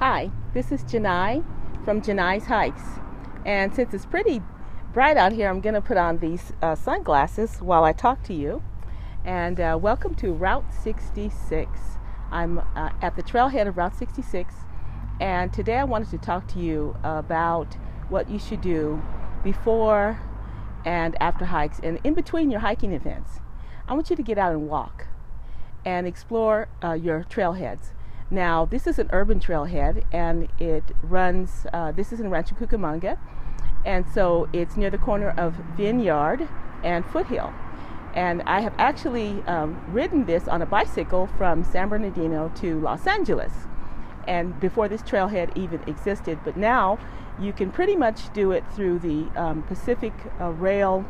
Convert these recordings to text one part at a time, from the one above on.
Hi, this is Janai from Janai's Hikes. And since it's pretty bright out here, I'm going to put on these sunglasses while I talk to you. And welcome to Route 66. I'm at the trailhead of Route 66. And today I wanted to talk to you about what you should do before and after hikes and in between your hiking events. I want you to get out and walk and explore your trailheads. Now, this is an urban trailhead, and it runs, this is in Rancho Cucamonga, and so it's near the corner of Vineyard and Foothill. And I have actually ridden this on a bicycle from San Bernardino to Los Angeles, and before this trailhead even existed. But now you can pretty much do it through the Pacific Rail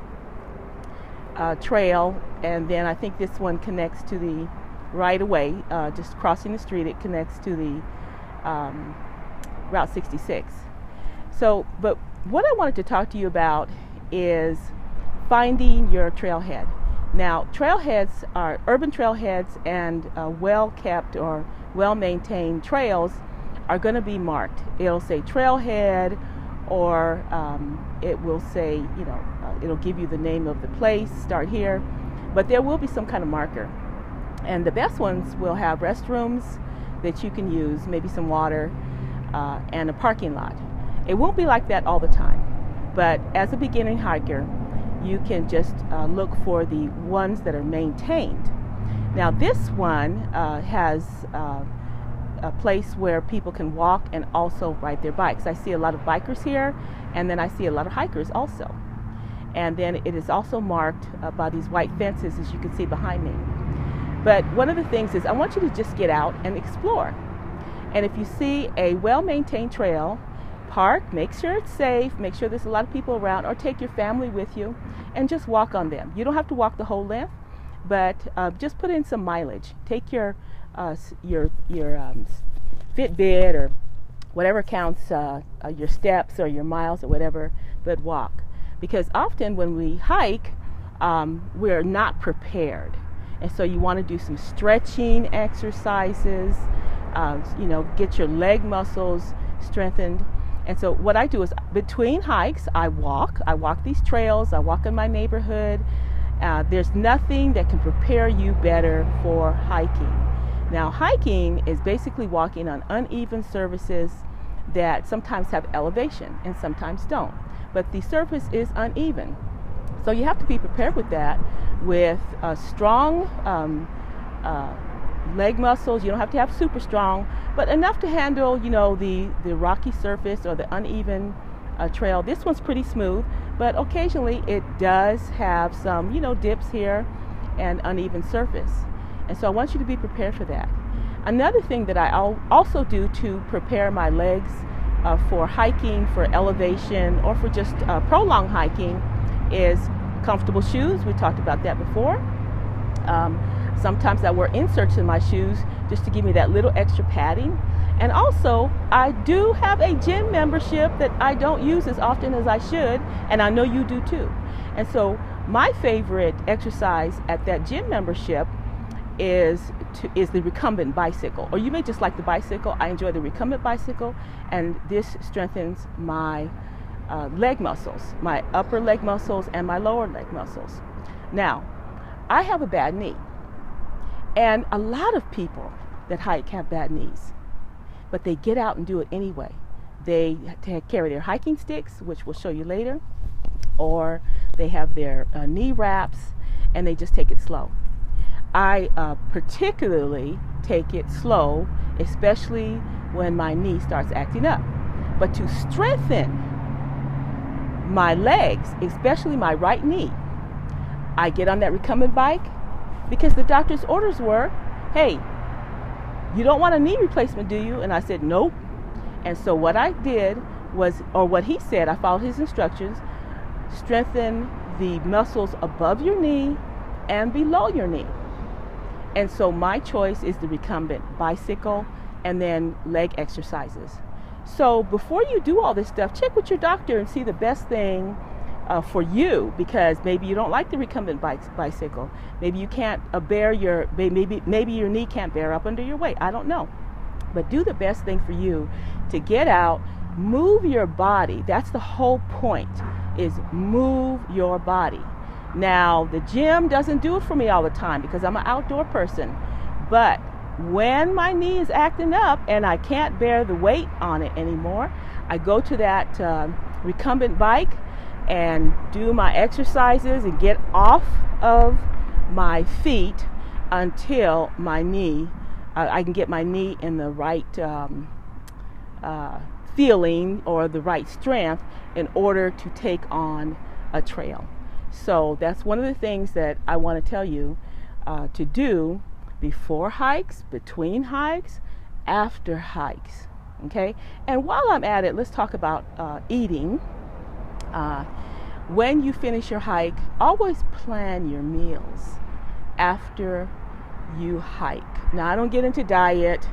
Trail, and then I think this one connects to the right away, just crossing the street, it connects to the Route 66. So, but what I wanted to talk to you about is finding your trailhead. Now, trailheads are urban trailheads, and well-kept or well-maintained trails are going to be marked. It'll say trailhead, or it will say, it'll give you the name of the place, start here, but there will be some kind of marker. And the best ones will have restrooms that you can use, maybe some water, and a parking lot. It won't be like that all the time, but as a beginning hiker, you can just look for the ones that are maintained. Now, this one has a place where people can walk and also ride their bikes. I see a lot of bikers here, and then I see a lot of hikers also. And then it is also marked by these white fences, as you can see behind me. But one of the things is I want you to just get out and explore. And if you see a well-maintained trail, park, make sure it's safe, make sure there's a lot of people around, or take your family with you and just walk on them. You don't have to walk the whole length, but just put in some mileage. Take your Fitbit or whatever counts your steps or your miles or whatever, but walk. Because often when we hike, we're not prepared. And so you want to do some stretching exercises, get your leg muscles strengthened. And so what I do is between hikes, I walk these trails, I walk in my neighborhood. There's nothing that can prepare you better for hiking. Now, hiking is basically walking on uneven surfaces that sometimes have elevation and sometimes don't. But the surface is uneven. So you have to be prepared with that, with strong leg muscles. You don't have to have super strong, but enough to handle, the rocky surface or the uneven trail. This one's pretty smooth, but occasionally it does have some, dips here and uneven surface. And so I want you to be prepared for that. Another thing that I also do to prepare my legs for hiking, for elevation, or for just prolonged hiking is comfortable shoes. We talked about that before. Sometimes I wear inserts in my shoes just to give me that little extra padding. And also, I do have a gym membership that I don't use as often as I should, and I know you do too. And so my favorite exercise at that gym membership is the recumbent bicycle. Or you may just like the bicycle. I enjoy the recumbent bicycle, and this strengthens my leg muscles, my upper leg muscles and my lower leg muscles. Now, I have a bad knee, and a lot of people that hike have bad knees, but they get out and do it anyway. They carry their hiking sticks, which we'll show you later, or they have their knee wraps, and they just take it slow. I particularly take it slow, especially when my knee starts acting up. But to strengthen my legs, especially my right knee, I get on that recumbent bike, because the doctor's orders were, hey, you don't want a knee replacement, do you? And I said, nope. And so what I did was, or what he said, I followed his instructions, strengthen the muscles above your knee and below your knee. And so my choice is the recumbent bicycle and then leg exercises. So before you do all this stuff, check with your doctor and see the best thing for you, because maybe you don't like the recumbent bicycle. Maybe you can't bear maybe your knee can't bear up under your weight. I don't know. But do the best thing for you to get out, move your body. That's the whole point, is move your body. Now, the gym doesn't do it for me all the time because I'm an outdoor person. But when my knee is acting up and I can't bear the weight on it anymore, I go to that recumbent bike and do my exercises and get off of my feet until my knee, I can get my knee in the right feeling or the right strength in order to take on a trail. So that's one of the things that I want to tell you to do before hikes, between hikes, after hikes. Okay? And while I'm at it, let's talk about eating. When you finish your hike, always plan your meals after you hike. Now, I don't get into diet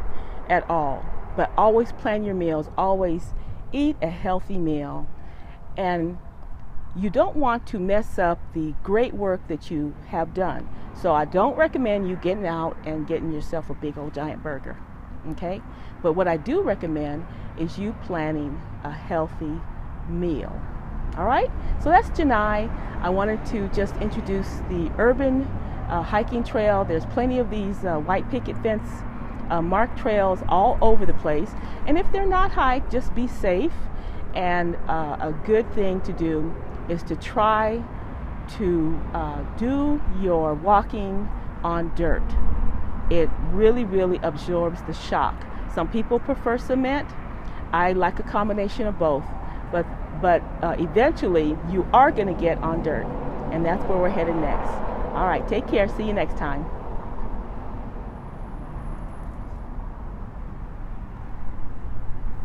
at all, but always plan your meals. Always eat a healthy meal. And you don't want to mess up the great work that you have done. So I don't recommend you getting out and getting yourself a big old giant burger. Okay? But what I do recommend is you planning a healthy meal. All right? So that's Janai. I wanted to just introduce the urban hiking trail. There's plenty of these white picket fence marked trails all over the place. And if they're not hiked, just be safe. And a good thing to do is to try to do your walking on dirt. It really, really absorbs the shock. Some people prefer cement. I like a combination of both. But eventually you are going to get on dirt. And that's where we're headed next. All right, take care. See you next time.